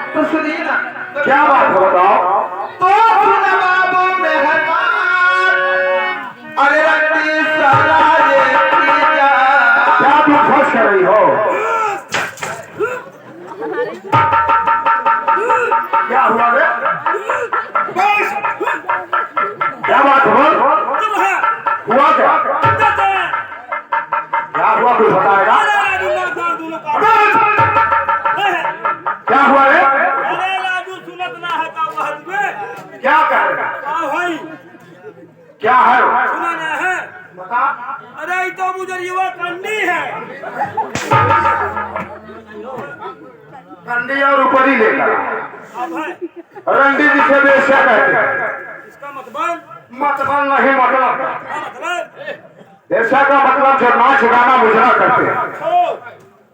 तो सुनिए ना, क्या बात है बताओ। तो सुना बाबू मेहरबान, अरे रंडी सारा ये किया। क्या तुम फंस कर रही हो? क्या हुआ बे? क्या बात हुआ? हुआ क्या? क्या हुआ कुछ बताएगा? क्या हुआ रे? क्या कह रहे? क्या है? बता। अरे ये तो मुझे युवा कंडी है। कंडी और ऊपरी लेकर अब है रंडी जी से बेशक कहते हैं। इसका मतलब मतलब नहीं मतलब क्या मतलब? ऐसा का मतलब जो नाच गाना मुजरा करते हैं।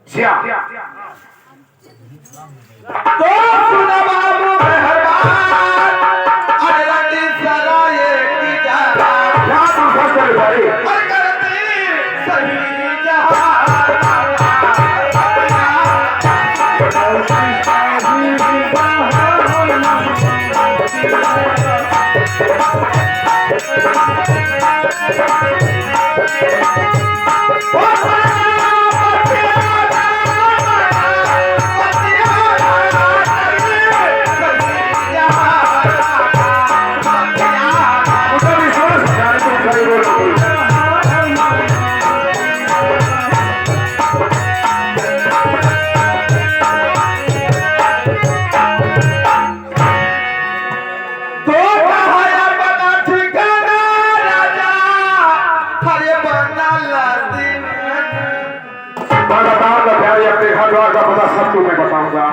क्या? तो सुना बाबू मेहरबान, अरे रंडी सारा ये किया। क्या तुम फंस कर भाई? अरे करती सही जहां। सब तुम्हें बताऊंगा।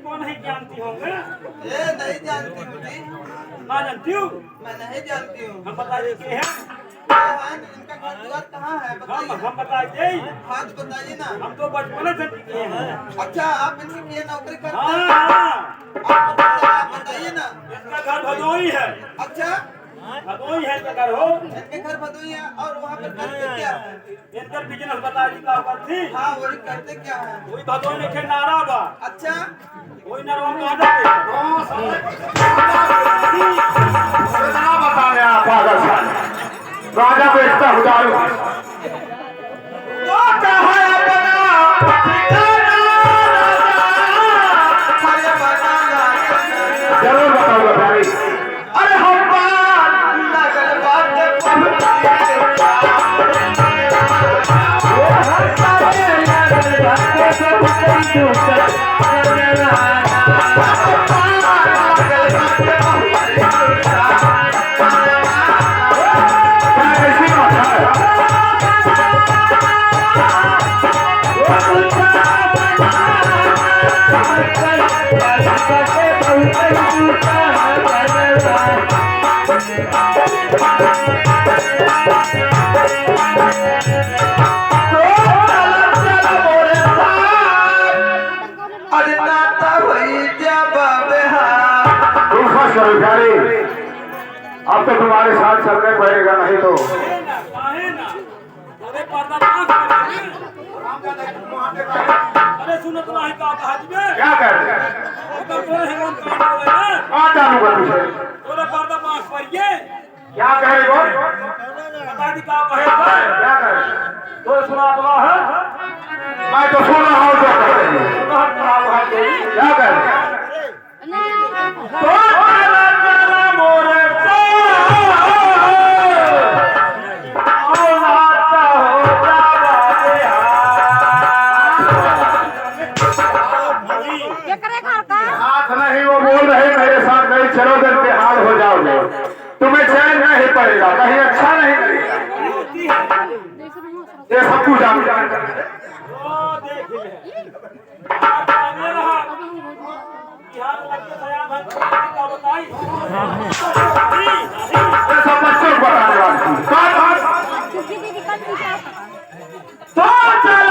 कौन है जानती होंगे? ये नहीं जानती मुझे। ना जानती हूँ। मैं नहीं जानती हूँ। हम बता देते हैं। इनका घर द्वार कहाँ है? हम बताइए। हाथ बताइए ना। हम तो बचपन से किए हैं। अच्छा, आप इनकी नौकरी करते हाँ हैं? हाँ। आप बताइए ना। इसका घर भदोही है। अच्छा, भदोही है इसका घर हो। इनके घर भदोही है और वहाँ पे करते क्या है? इनका बिजनेस बता दी का थी। हाँ, वही करते क्या है? वही भदोही में खे नारा बा। अच्छा, वही नरवा कहाँ जाते? बताने आप पागल सा राजा बेचता हुदारू तो कहा अपना ठिकाना राजा, जरूर बताऊंगा भाई। अरे हम बात लगल बात ऐसी बात है। अरे नाता भई जब बेहार। तुम फंस करो प्यारी। अब तो तुम्हारे साथ चलने पड़ेगा नहीं तो काहे ना? अरे पर्दा पास करेंगे। अरे सुनो तो नहीं का हजबे। क्या कह रहे हैं? तो तोरे है कौन काम हो गए? कहाँ जानूंगा तुझे? तोरे पर्दा पास पड़िए। क्या कह रही हो? बता दी का कहे क्या कह रही हो? तो सुना तो है। मैं तो सुन रहा हूँ जो कह रही हो। क्या कह रही हो? हाथ नहीं वो बोल रहे मेरे साथ नहीं चलोगे बेहाल हो जाओगे। तुम्हें चैन नहीं पड़ेगा, कहीं अच्छा नहीं लगेगा। ये सब कुछ आप जानते हैं। देख ले। आगे रहा। बिहार लग के सया भर का बताई। ये सब बच्चों को बताने वाली थी। बात तो चल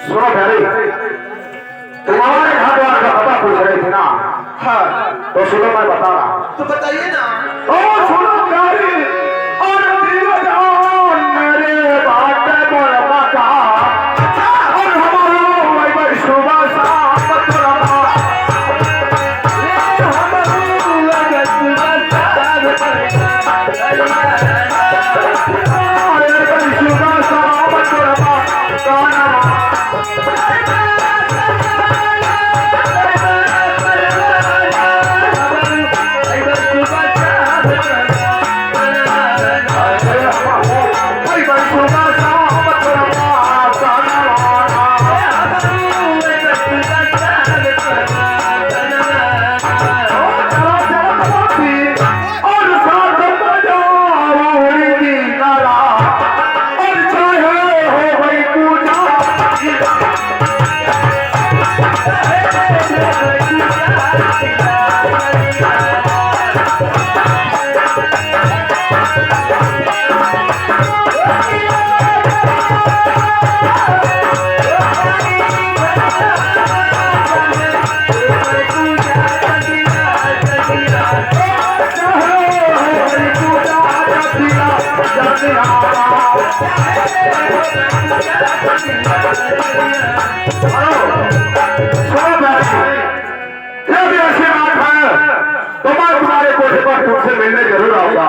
सुनो प्यारी, तुम्हारे घर द्वार का पता पूछ रही थी ना? हाँ तो सुनो मैं बता रहा। तो बताइए ना। ओ सुनो प्यारी, और दीवान मेरे बात बोल बता, और हमारा वही वही सुबह शाम तुरमा, सुबह शाम तुरमा गाना तुमसे मिलने जरूर आऊंगा।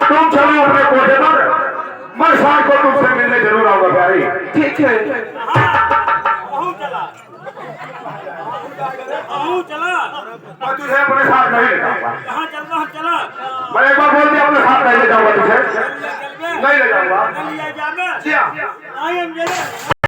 तुम चलो अपने कोठे पर, मैं शाम को तुमसे मिलने जरूर आऊंगा प्यारी। ठीक है। अहू चला मैं तुझे अपने साथ नहीं ले जाऊंगा। कहाँ चल रहा हम चला मैं एक बार बोल दिया अपने साथ नहीं ले जाऊंगा तुझे, चल गए नहीं ले जाऊंगा। लिया जाना क्या? I am